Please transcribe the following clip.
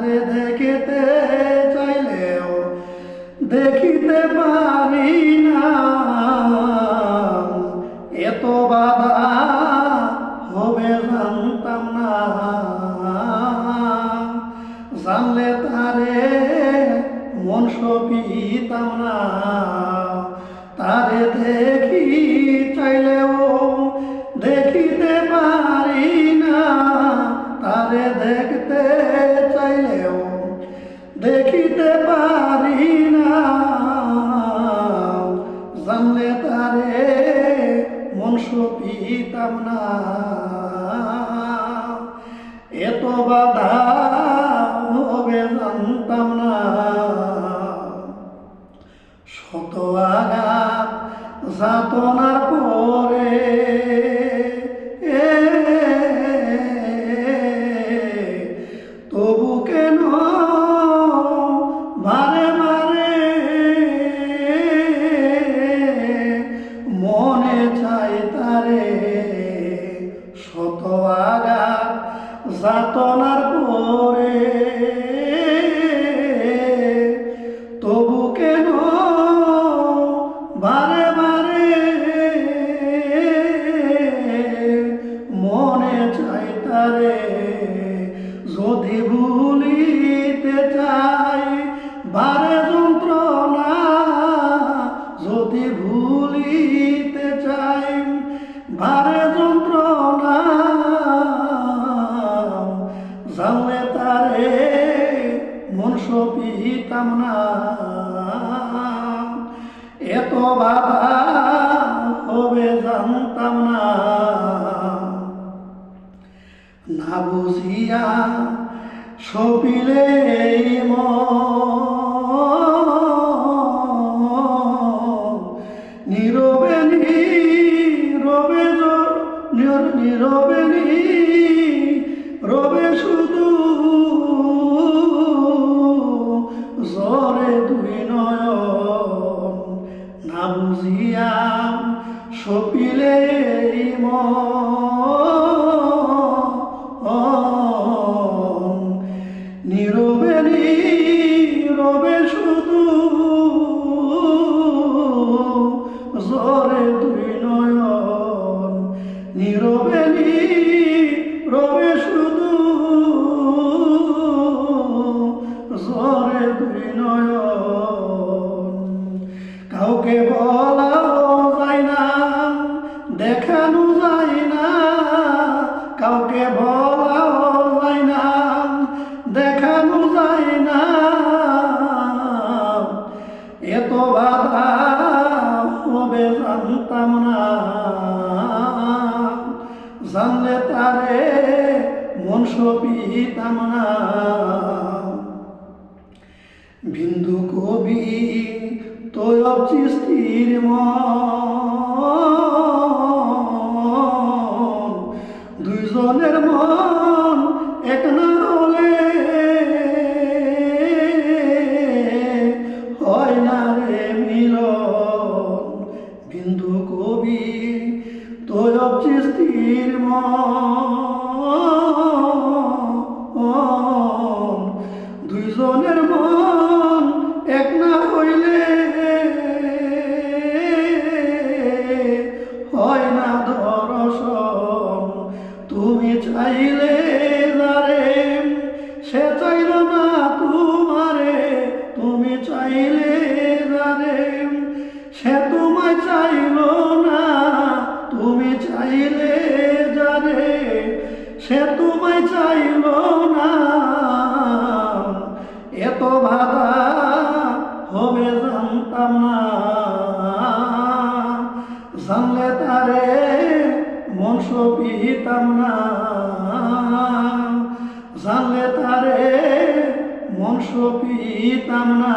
তারে দেখিতে চাইলেও দেখিতে পারি না, এত বাধা হবে জানতাম না। জানলে তারে মন সপিতাম না, তারে দেখি চাইলেও দেখিতে পারি না, তারে দেখতে চাইলেও দেখিতে পারি না। জানলে তারে মন সপিতাম না, এত বাধা হবে জানতাম না। শত আঘাত যাতনার পরে তবু কেন বারে বারে মনে চাই তারে। শত আঘাত যাতনার পরে তবু কেন বারে বারে মনে চাই তারে। যদি ভুলিতে চাই বারে যন্ত্রণা, যদি ভুলিতে চাই বারে যন্ত্রণা, জানলে তারে মন সপিতাম না, এত বাধা হবে জানতাম না। না বুঝিয়া সপিলে নীরবে নীরবে নীরবে নীরবে শুধু জরে দুই নয়ন। না বুঝিয়া সপিলে নীরবে নীরবে শুধু জরে দুই নয়ন। নীরবে নীরবে শুধু জরে দুই নয়ন। কাউকে বলাও যায় না, দেখানো যায় না, কাউকে বলাও যায় না, দেখানো যায় না। এত বাধা হবে জানতাম না, জানলে তারে মন সপিতাম না। বিন্দু কবি তৈয়ব চিশতির মন, দুইজনের মন এক না হলে হয় না রে মিলন। বিন্দু কবি তৈয়ব চিশতির মন, দুইজনের মন এক না হইলে হয় না দর্শন। তুমি চাইলে যারে সে চাইল না তোমারে, তুমি চাইলে যারে সে তোমায় চাইল না, তুমি চাইলে যারে সে তোমায় চাইল না। এত বাধা হবে জানতাম না, জানলে তারে মন সপিতাম না, জানলে তারে মন সপিতাম না।